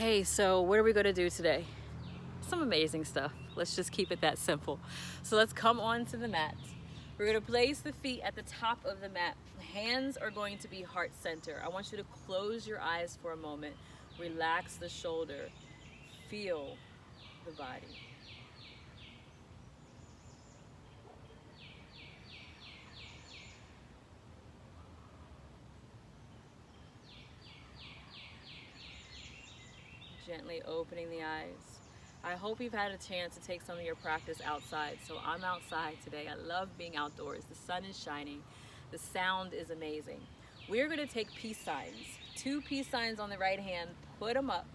Hey, so what are we going to do today? Some amazing stuff. Let's just keep it that simple. So let's come on to the mat. We're going to place the feet at the top of the mat. Hands are going to be heart center. I want you to close your eyes for a moment. Relax the shoulder. Feel the body. Gently opening the eyes. I hope you've had a chance to take some of your practice outside. So I'm outside today. I love being outdoors. The sun is shining. The sound is amazing. We're going to take peace signs. 2 peace signs on the right hand. Put them up.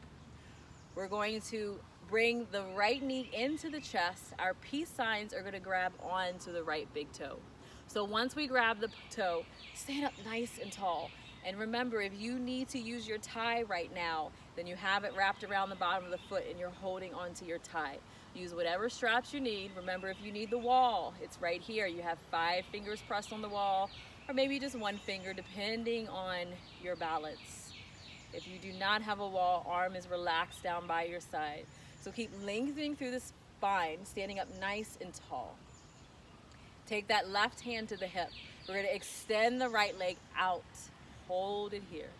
We're going to bring the right knee into the chest. Our peace signs are going to grab onto the right big toe. So once we grab the toe, stand up nice and tall. And remember, if you need to use your tie right now, then you have it wrapped around the bottom of the foot and you're holding onto your tie. Use whatever straps you need. Remember, if you need the wall, it's right here. You have 5 fingers pressed on the wall, or maybe just 1 finger, depending on your balance. If you do not have a wall, arm is relaxed down by your side. So keep lengthening through the spine, standing up nice and tall. Take that left hand to the hip. We're going to extend the right leg out. Hold it here.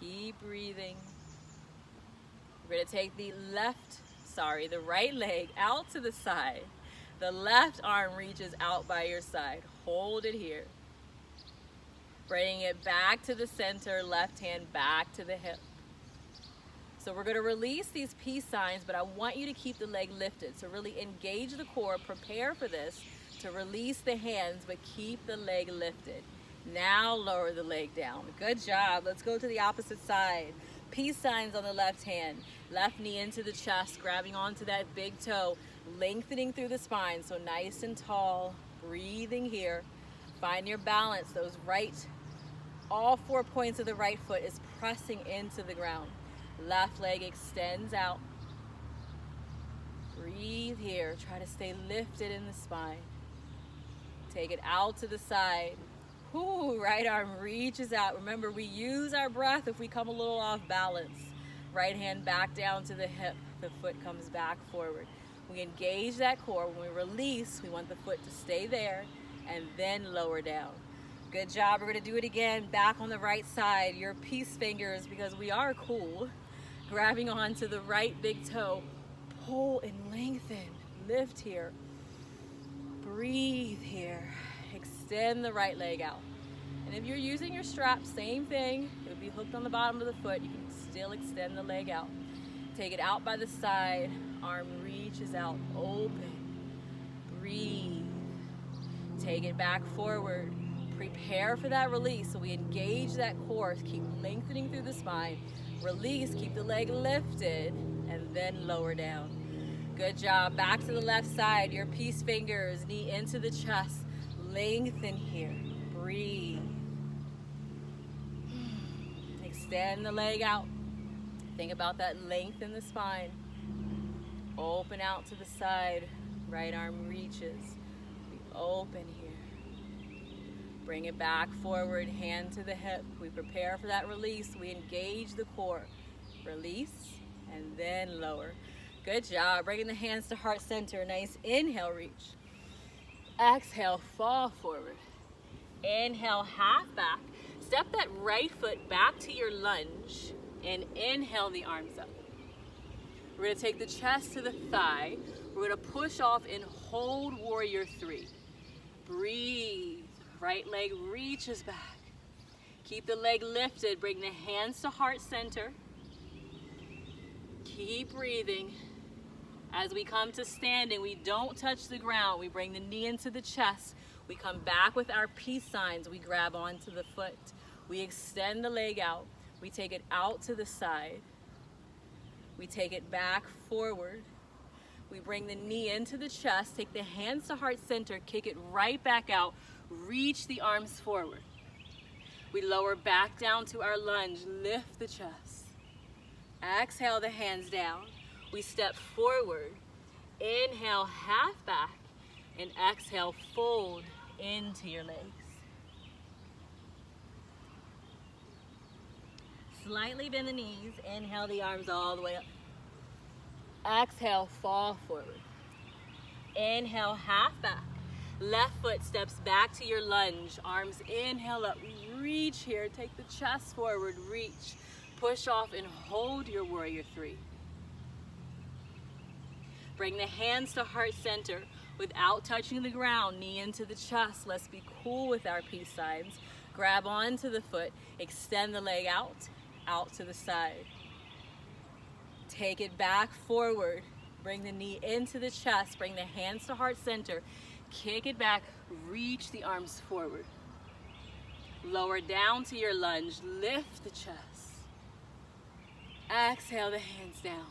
Keep breathing. We're going to take the right leg out to the side. The left arm reaches out by your side. Hold it here. Bringing it back to the center, left hand back to the hip. So we're going to release these peace signs, but I want you to keep the leg lifted. So really engage the core, prepare for this, to release the hands, but keep the leg lifted. Now lower the leg down. Good job. Let's go to the opposite side. Peace signs on the left hand. Left knee into the chest, grabbing onto that big toe, lengthening through the spine. So nice and tall, breathing here. Find your balance. All 4 points of the right foot is pressing into the ground. Left leg extends out. Breathe here. Try to stay lifted in the spine. Take it out to the side. Right arm reaches out. Remember, we use our breath if we come a little off balance. Right hand back down to the hip. The foot comes back forward. We engage that core. When we release, we want the foot to stay there and then lower down. Good job. We're going to do it again. Back on the right side. Your peace fingers, because we are cool. Grabbing onto the right big toe. Pull and lengthen. Lift here. Breathe here. Extend the right leg out. And if you're using your strap, same thing. It would be hooked on the bottom of the foot. You can still extend the leg out. Take it out by the side. Arm reaches out. Open. Breathe. Take it back forward. Prepare for that release. So we engage that core. Keep lengthening through the spine. Release. Keep the leg lifted. And then lower down. Good job. Back to the left side. Your peace fingers. Knee into the chest. Lengthen here. Breathe. Extend the leg out. Think about that length in the spine. Open out to the side. Right arm reaches. We open here. Bring it back forward. Hand to the hip. We prepare for that release. We engage the core. Release and then lower. Good job. Bringing the hands to heart center. Nice inhale, reach. Exhale, fall forward. Inhale, half back. Step that right foot back to your lunge and inhale the arms up. We're going to take the chest to the thigh. We're going to push off and hold warrior 3. Breathe. Right leg reaches back. Keep the leg lifted. Bring the hands to heart center. Keep breathing. As we come to standing, we don't touch the ground. We bring the knee into the chest. We come back with our peace signs. We grab onto the foot. We extend the leg out. We take it out to the side. We take it back forward. We bring the knee into the chest. Take the hands to heart center. Kick it right back out. Reach the arms forward. We lower back down to our lunge. Lift the chest. Exhale the hands down. We step forward, inhale, half back, and exhale, fold into your legs. Slightly bend the knees. Inhale the arms all the way up. Exhale, fall forward. Inhale, half back. Left foot steps back to your lunge. Arms inhale up. Reach here. Take the chest forward. Reach. Push off and hold your warrior three. Bring the hands to heart center without touching the ground. Knee into the chest. Let's be cool with our peace signs. Grab onto the foot. Extend the leg out to the side. Take it back forward. Bring the knee into the chest. Bring the hands to heart center. Kick it back. Reach the arms forward. Lower down to your lunge. Lift the chest. Exhale the hands down.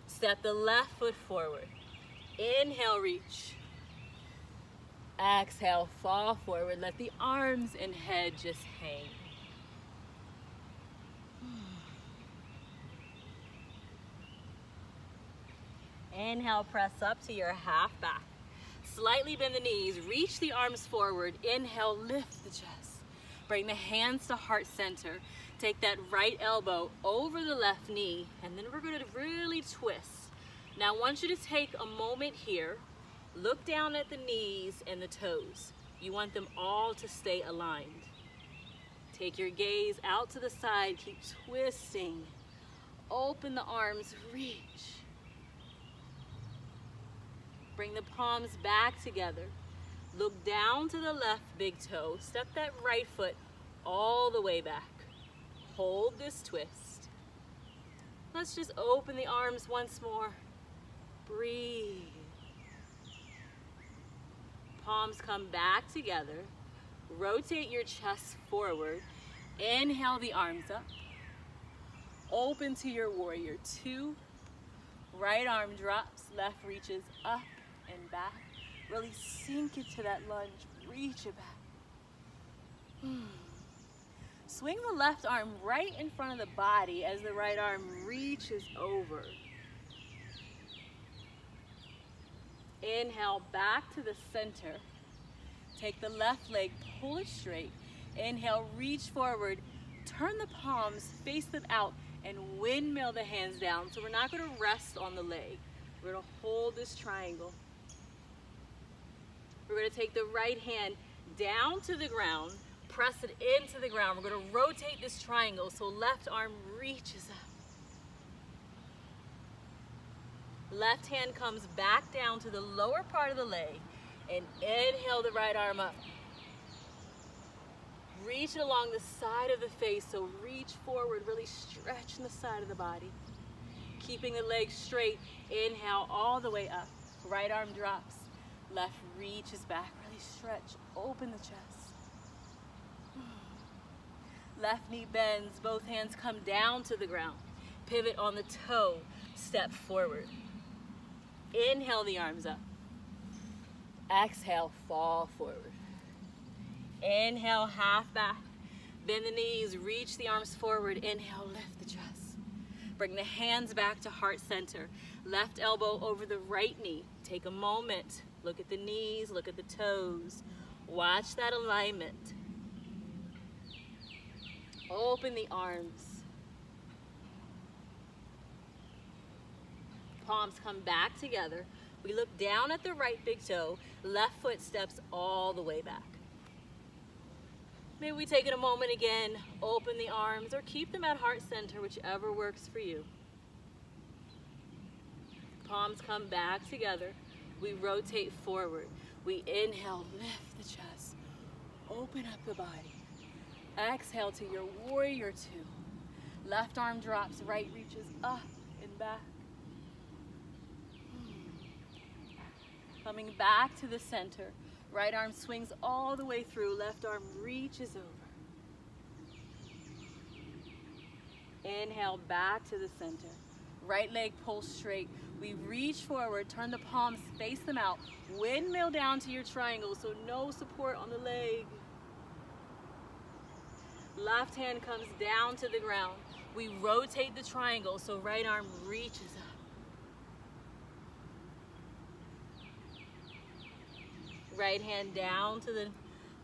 Step the left foot forward. Inhale, reach. Exhale, fall forward. Let the arms and head just hang. Inhale, press up to your half back. Slightly bend the knees, reach the arms forward. Inhale, lift the chest. Bring the hands to heart center. Take that right elbow over the left knee, and then we're going to really twist. Now I want you to take a moment here. Look down at the knees and the toes. You want them all to stay aligned. Take your gaze out to the side, keep twisting. Open the arms, reach. Bring the palms back together. Look down to the left big toe. Step that right foot all the way back. Hold this twist. Let's just open the arms once more. Breathe. Palms come back together. Rotate your chest forward. Inhale the arms up. Open to your warrior two. Right arm drops, left reaches up and back. Really sink into that lunge. Reach it back. Swing the left arm right in front of the body as the right arm reaches over. Inhale back to the center. Take the left leg, pull it straight. Inhale, reach forward. Turn the palms, face them out, and windmill the hands down. So we're not going to rest on the leg. We're going to hold this triangle. We're going to take the right hand down to the ground, press it into the ground. We're going to rotate this triangle so left arm reaches up. Left hand comes back down to the lower part of the leg and inhale the right arm up. Reach it along the side of the face, so reach forward, really stretching the side of the body. Keeping the legs straight, inhale all the way up. Right arm drops, left reaches back, really stretch, open the chest. Left knee bends, both hands come down to the ground. Pivot on the toe, step forward. Inhale the arms up. Exhale, fall forward. Inhale, half back. Bend the knees, reach the arms forward. Inhale, lift the chest. Bring the hands back to heart center. Left elbow over the right knee. Take a moment. Look at the knees, look at the toes. Watch that alignment. Open the arms. Palms come back together. We look down at the right big toe. Left foot steps all the way back. Maybe we take it a moment again, open the arms, or keep them at heart center, whichever works for you. Palms come back together. We rotate forward. We inhale, lift the chest. Open up the body. Exhale to your warrior two. Left arm drops, right reaches up and back. Coming back to the center. Right arm swings all the way through. Left arm reaches over. Inhale back to the center. Right leg pulls straight. We reach forward, turn the palms, face them out. Windmill down to your triangle, so no support on the leg. Left hand comes down to the ground. We rotate the triangle, so right arm reaches up. Right hand down to the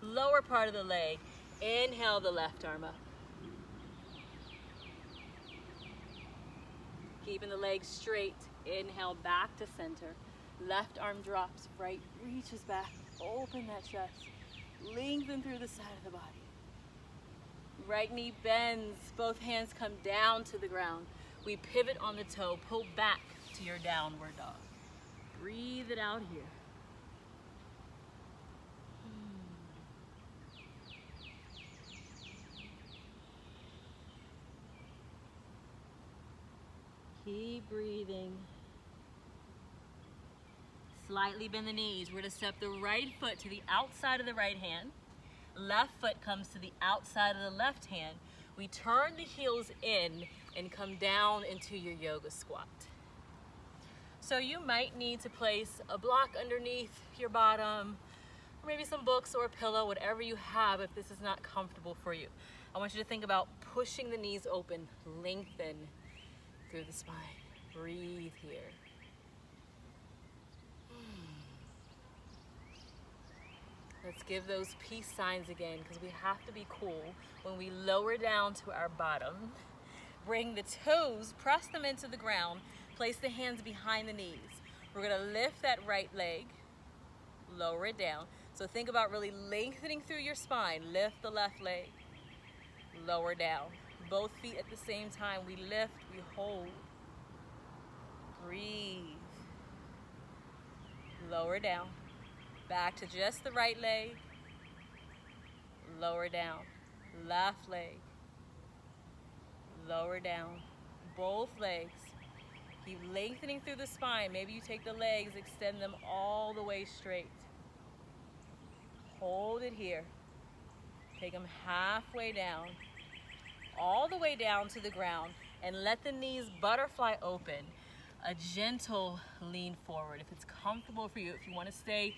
lower part of the leg. Inhale the left arm up. Keeping the legs straight. Inhale, back to center. Left arm drops, right reaches back. Open that chest. Lengthen through the side of the body. Right knee bends, both hands come down to the ground. We pivot on the toe, pull back to your downward dog. Breathe it out here. Keep breathing. Slightly bend the knees. We're going to step the right foot to the outside of the right hand. Left foot comes to the outside of the left hand. We turn the heels in and come down into your yoga squat. So you might need to place a block underneath your bottom, or maybe some books or a pillow, whatever you have if this is not comfortable for you. I want you to think about pushing the knees open, lengthen through the spine. Breathe here. Let's give those peace signs again, because we have to be cool. When we lower down to our bottom, bring the toes, press them into the ground, place the hands behind the knees. We're gonna lift that right leg, lower it down. So think about really lengthening through your spine. Lift the left leg, lower down. Both feet at the same time. We lift, we hold. Breathe. Lower down. Back to just the right leg. Lower down. Left leg. Lower down. Both legs. Keep lengthening through the spine. Maybe you take the legs, extend them all the way straight. Hold it here. Take them halfway down. All the way down to the ground. And let the knees butterfly open. A gentle lean forward. If it's comfortable for you, if you want to stay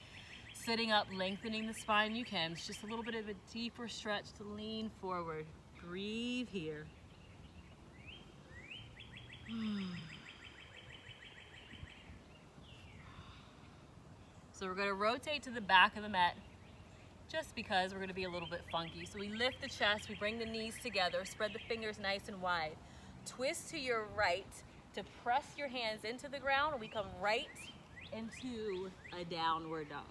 sitting up, lengthening the spine, you can. It's just a little bit of a deeper stretch to lean forward. Breathe here. So we're going to rotate to the back of the mat, just because we're going to be a little bit funky. So we lift the chest, we bring the knees together, spread the fingers nice and wide. Twist to your right to press your hands into the ground, and we come right into a downward dog.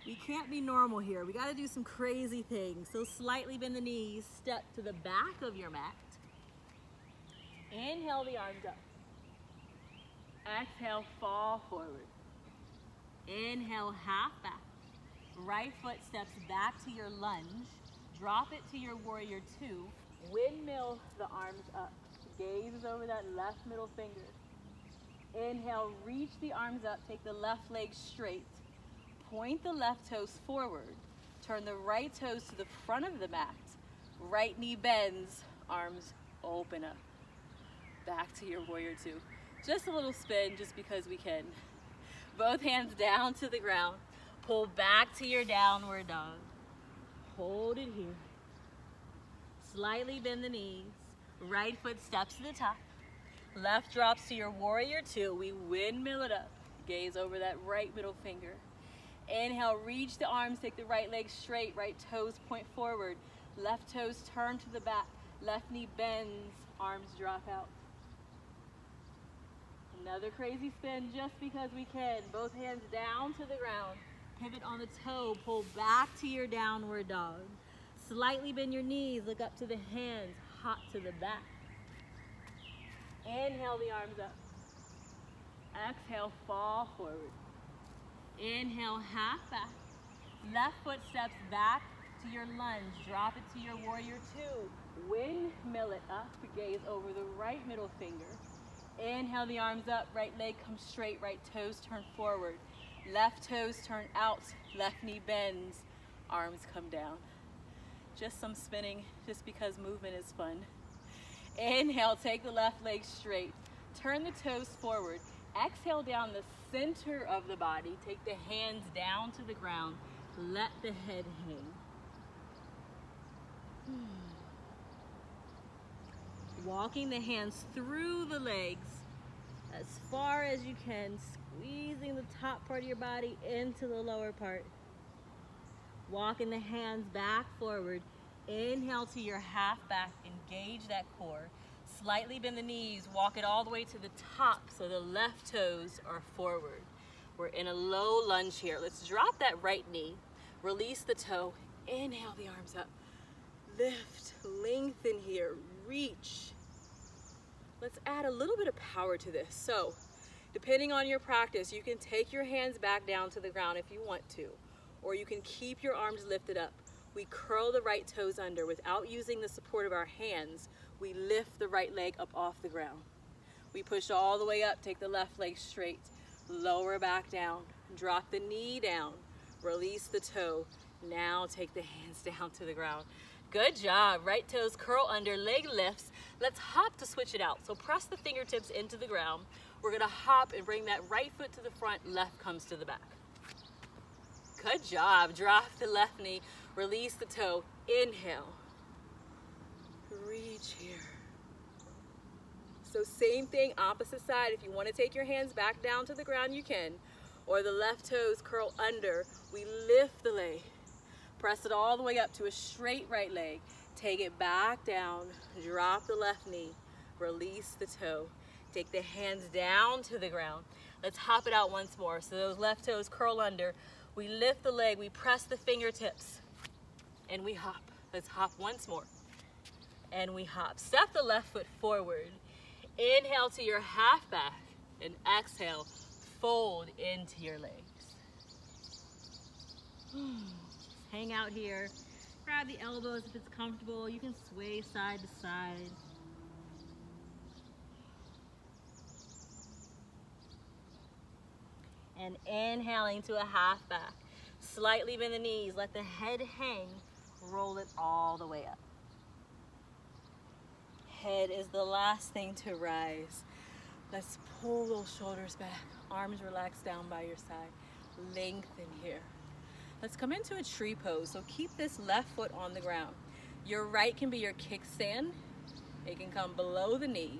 We can't be normal here. We got to do some crazy things. So slightly bend the knees, step to the back of your mat. Inhale the arms up. Exhale, fall forward. Inhale, half back. Right foot steps back to your lunge. Drop it to your warrior two. Windmill the arms up. Gaze over that left middle finger. Inhale, reach the arms up. Take the left leg straight. Point the left toes forward. Turn the right toes to the front of the mat. Right knee bends, arms open up. Back to your warrior two. Just a little spin, just because we can. Both hands down to the ground. Pull back to your downward dog. Hold it here. Slightly bend the knees. Right foot steps to the top. Left drops to your warrior two. We windmill it up. Gaze over that right middle finger. Inhale, reach the arms, take the right leg straight, right toes point forward. Left toes turn to the back. Left knee bends, arms drop out. Another crazy spin, just because we can. Both hands down to the ground. Pivot on the toe, pull back to your downward dog. Slightly bend your knees, look up to the hands, hop to the back. Inhale the arms up. Exhale, fall forward. Inhale, half back. Left foot steps back to your lunge. Drop it to your warrior two. Windmill it up. Gaze over the right middle finger. Inhale the arms up. Right leg comes straight. Right toes turn forward. Left toes turn out. Left knee bends. Arms come down. Just some spinning, just because movement is fun. Inhale, take the left leg straight. Turn the toes forward. Exhale down the center of the body. Take the hands down to the ground. Let the head hang. Walking the hands through the legs as far as you can, squeezing the top part of your body into the lower part. Walking the hands back forward. Inhale to your half back. Engage that core. Slightly bend the knees, walk it all the way to the top so the left toes are forward. We're in a low lunge here. Let's drop that right knee, release the toe, inhale the arms up, lift, lengthen here, reach. Let's add a little bit of power to this. So, depending on your practice, you can take your hands back down to the ground if you want to, or you can keep your arms lifted up. We curl the right toes under without using the support of our hands. We lift the right leg up off the ground. We push all the way up, take the left leg straight, lower back down, drop the knee down, release the toe. Now take the hands down to the ground. Good job. Right toes curl under, leg lifts. Let's hop to switch it out. So press the fingertips into the ground. We're gonna hop and bring that right foot to the front, left comes to the back. Good job. Drop the left knee, release the toe, inhale. Reach here. So same thing, opposite side. If you want to take your hands back down to the ground, you can. Or the left toes curl under. We lift the leg. Press it all the way up to a straight right leg. Take it back down. Drop the left knee. Release the toe. Take the hands down to the ground. Let's hop it out once more. So those left toes curl under. We lift the leg. We press the fingertips. And we hop. Let's hop once more. And we hop. Step the left foot forward. Inhale to your half back. And exhale, fold into your legs. Hang out here. Grab the elbows if it's comfortable. You can sway side to side. And inhaling to a half back. Slightly bend the knees. Let the head hang. Roll it all the way up. Head is the last thing to rise. Let's pull those shoulders back. Arms relax down by your side. Lengthen here. Let's come into a tree pose. So keep this left foot on the ground. Your right can be your kickstand. It can come below the knee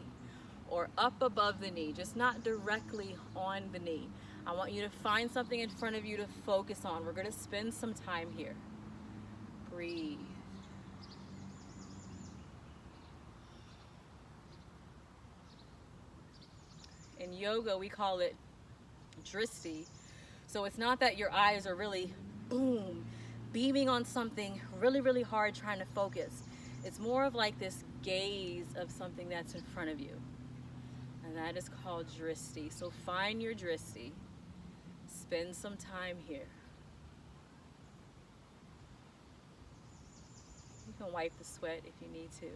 or up above the knee, just not directly on the knee. I want you to find something in front of you to focus on. We're going to spend some time here. Breathe. In yoga, we call it dristi. So it's not that your eyes are really boom, beaming on something really, really hard trying to focus. It's more of like this gaze of something that's in front of you. And that is called dristi. So find your dristi. Spend some time here. You can wipe the sweat if you need to.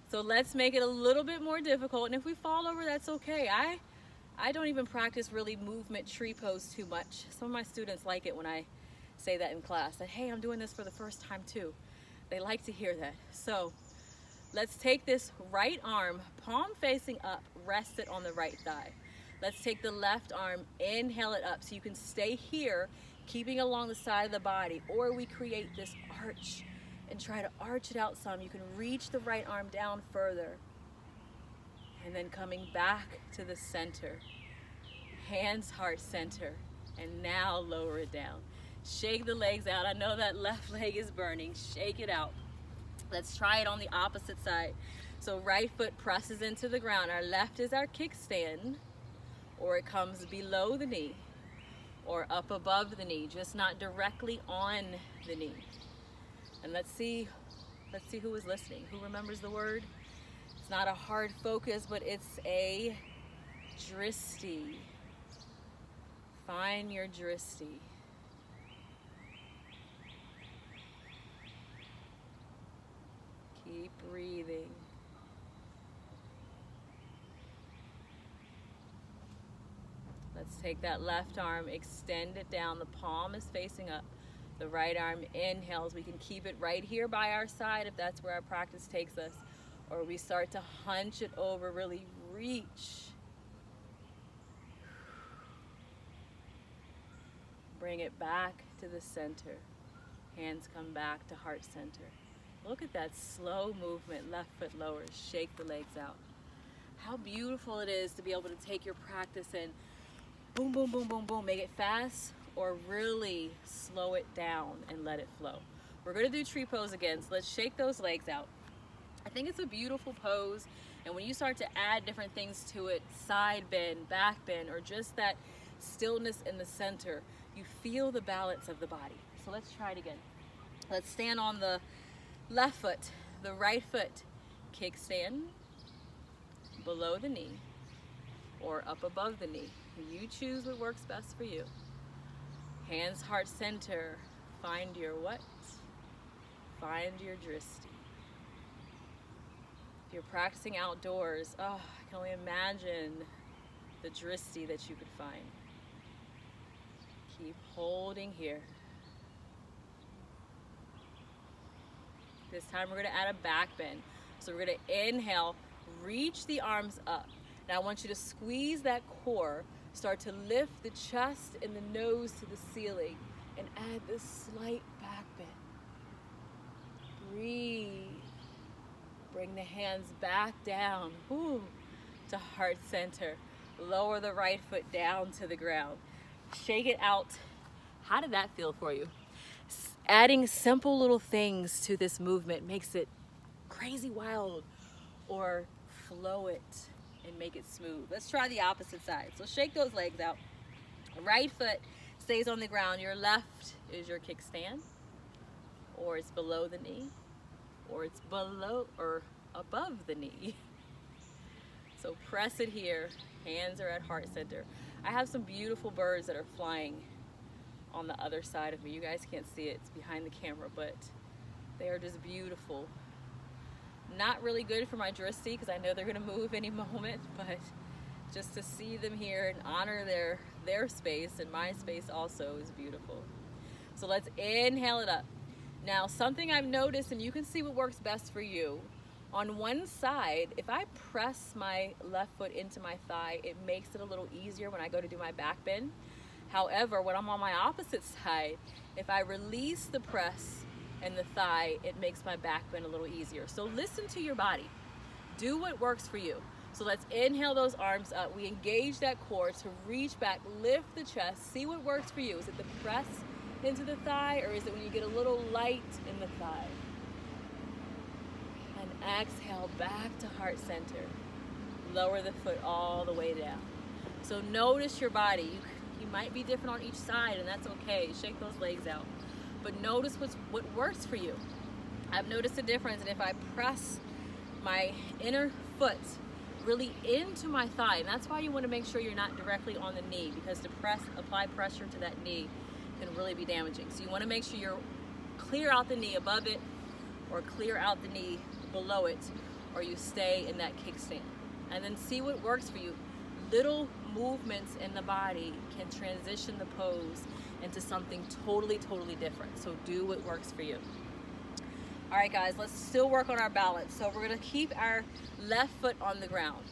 So let's make it a little bit more difficult. And if we fall over, that's okay. I don't even practice really movement tree pose too much. Some of my students like it when I say that in class, that, hey, I'm doing this for the first time too. They like to hear that. So let's take this right arm, palm facing up, rest it on the right thigh. Let's take the left arm, inhale it up so you can stay here, keeping along the side of the body, or we create this arch and try to arch it out some. You can reach the right arm down further. And then coming back to the center. Hands, heart, center. And now lower it down. Shake the legs out. I know that left leg is burning. Shake it out. Let's try it on the opposite side. So right foot presses into the ground. Our left is our kickstand, or it comes below the knee, or up above the knee, just not directly on the knee. And let's see who is listening, who remembers the word. It's not a hard focus, but it's a dristi. Find your dristi. Keep breathing. Let's take that left arm, extend it down. The palm is facing up. The right arm inhales. We can keep it right here by our side if that's where our practice takes us. Or we start to hunch it over, really reach. Bring it back to the center. Hands come back to heart center. Look at that slow movement. Left foot lowers. Shake the legs out. How beautiful it is to be able to take your practice and boom, boom, boom, boom, boom. Make it fast or really slow it down and let it flow. We're going to do tree pose again. So let's shake those legs out. I think it's a beautiful pose. And when you start to add different things to it, side bend, back bend, or just that stillness in the center, you feel the balance of the body. So let's try it again. Let's stand on the left foot, the right foot, kickstand below the knee or up above the knee. You choose what works best for you. Hands heart center. Find your what? Find your drishti. If you're practicing outdoors, I can only imagine the drishti that you could find. Keep holding here. This time we're going to add a back bend. So we're going to inhale, reach the arms up. Now I want you to squeeze that core, start to lift the chest and the nose to the ceiling, and add this slight back bend. Breathe. Bring the hands back down to heart center. Lower the right foot down to the ground. Shake it out. How did that feel for you? Adding simple little things to this movement makes it crazy wild, or flow it and make it smooth. Let's try the opposite side. So shake those legs out. Right foot stays on the ground. Your left is your kickstand, or it's below the knee, or it's below or above the knee. So press it here. Hands are at heart center. I have some beautiful birds that are flying on the other side of me. You guys can't see it, it's behind the camera, but they are just beautiful. Not really good for my drishti because I know they're gonna move any moment, but just to see them here and honor their space and my space also is beautiful. So let's inhale it up. Now something I've noticed, and you can see what works best for you, on one side, if I press my left foot into my thigh, it makes it a little easier when I go to do my back bend. However, when I'm on my opposite side, if I release the press and the thigh, it makes my back bend a little easier. So listen to your body. Do what works for you. So let's inhale those arms up. We engage that core to reach back, lift the chest. See what works for you. Is it the press into the thigh, or is it when you get a little light in the thigh? And exhale back to heart center. Lower the foot all the way down. So notice your body. You might be different on each side, and that's okay. Shake those legs out. But notice what works for you. I've noticed a difference, and if I press my inner foot really into my thigh, and that's why you want to make sure you're not directly on the knee, because to apply pressure to that knee can really be damaging. So you want to make sure you're clear out the knee above it, or clear out the knee below it, or you stay in that kickstand. And then see what works for you. Little movements in the body can transition the pose into something totally different. So do what works for you. All right, guys, let's still work on our balance. So we're gonna keep our left foot on the ground.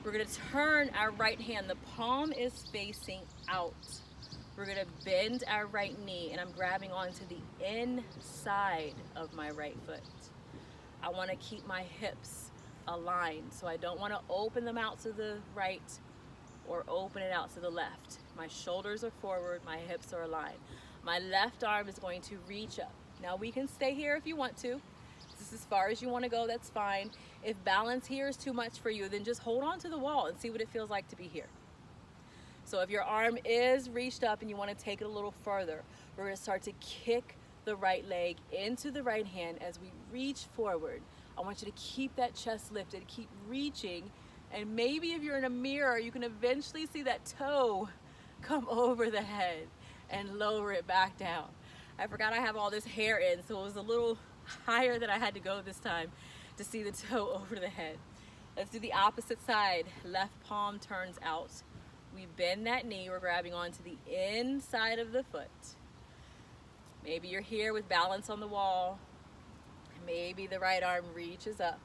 We're gonna turn our right hand. The palm is facing out. We're gonna bend our right knee, and I'm grabbing onto the inside of my right foot. I wanna keep my hips aligned, so I don't wanna open them out to the right or open it out to the left. My shoulders are forward, my hips are aligned. My left arm is going to reach up. Now we can stay here if you want to. This is as far as you want to go, that's fine. If balance here is too much for you, then just hold on to the wall and see what it feels like to be here. So if your arm is reached up and you want to take it a little further, we're going to start to kick the right leg into the right hand as we reach forward. I want you to keep that chest lifted, keep reaching, and maybe if you're in a mirror, you can eventually see that toe come over the head and lower it back down. I forgot I have all this hair in, so it was a little higher than I had to go this time to see the toe over the head. Let's do the opposite side. Left palm turns out. We bend that knee, we're grabbing onto the inside of the foot. Maybe you're here with balance on the wall. Maybe the right arm reaches up.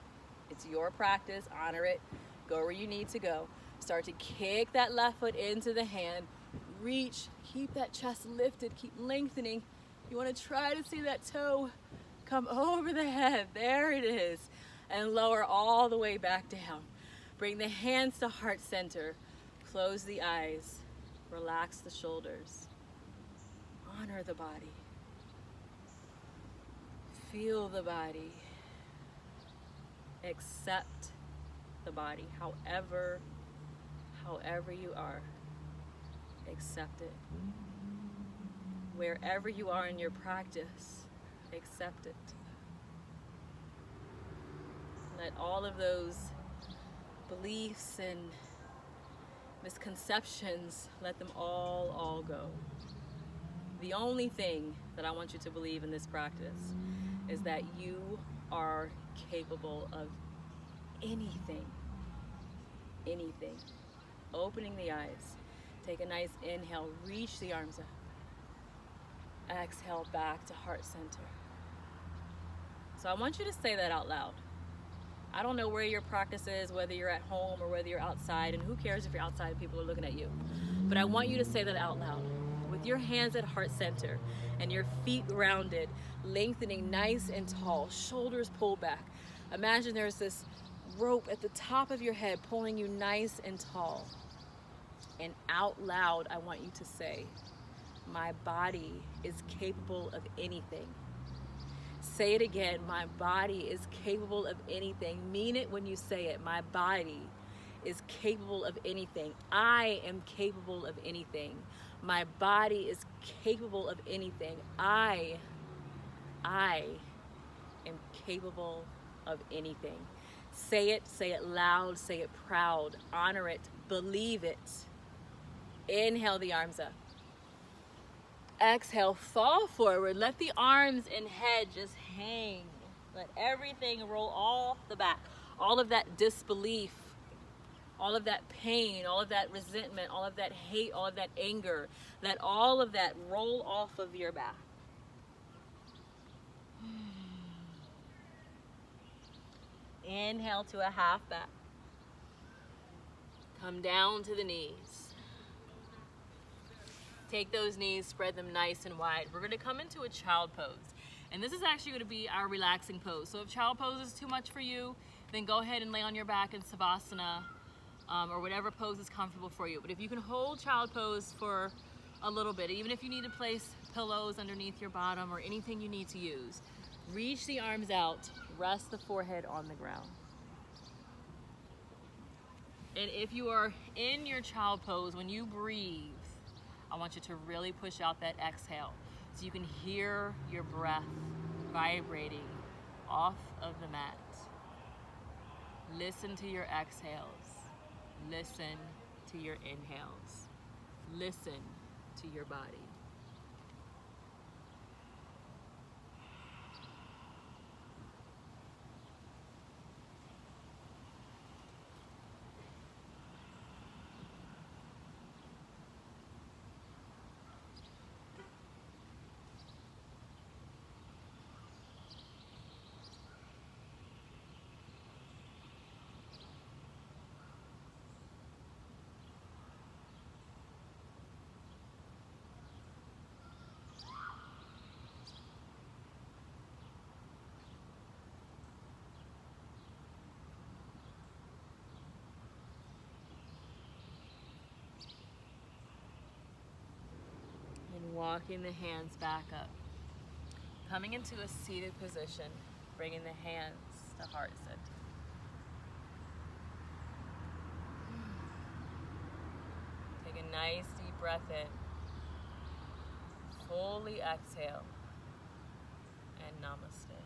It's your practice, honor it. Go where you need to go. Start to kick that left foot into the hand. Reach, keep that chest lifted, keep lengthening. You want to try to see that toe come over the head. There it is. And lower all the way back down. Bring the hands to heart center. Close the eyes. Relax the shoulders. Honor the body. Feel the body. Accept the body, however you are. Accept it. Wherever you are in your practice, accept it. Let all of those beliefs and misconceptions, let them all go. The only thing that I want you to believe in this practice is that you are capable of anything. Anything. Opening the eyes. Take a nice inhale. Reach the arms up. Exhale back to heart center. So I want you to say that out loud. I don't know where your practice is, whether you're at home or whether you're outside, and who cares if you're outside and people are looking at you. But I want you to say that out loud. With your hands at heart center and your feet rounded, lengthening nice and tall, shoulders pulled back. Imagine there's this rope at the top of your head pulling you nice and tall. And out loud, I want you to say, my body is capable of anything. Say it again, my body is capable of anything. Mean it when you say it. My body is capable of anything. I am capable of anything. My body is capable of anything. I am capable of anything. Say it loud, say it proud, honor it, believe it. Inhale the arms up. Exhale, fall forward. Let the arms and head just hang. Let everything roll off the back. All of that disbelief, all of that pain, all of that resentment, all of that hate, all of that anger, let all of that roll off of your back. Inhale to a half back. Come down to the knees. Take those knees, spread them nice and wide. We're going to come into a child pose. And this is actually going to be our relaxing pose. So if child pose is too much for you, then go ahead and lay on your back in Savasana or whatever pose is comfortable for you. But if you can hold child pose for a little bit, even if you need to place pillows underneath your bottom or anything you need to use, reach the arms out, rest the forehead on the ground. And if you are in your child pose, when you breathe, I want you to really push out that exhale so you can hear your breath vibrating off of the mat. Listen to your exhales. Listen to your inhales. Listen to your body. Walking the hands back up. Coming into a seated position, bringing the hands to heart center. Take a nice deep breath in. Fully exhale. And namaste.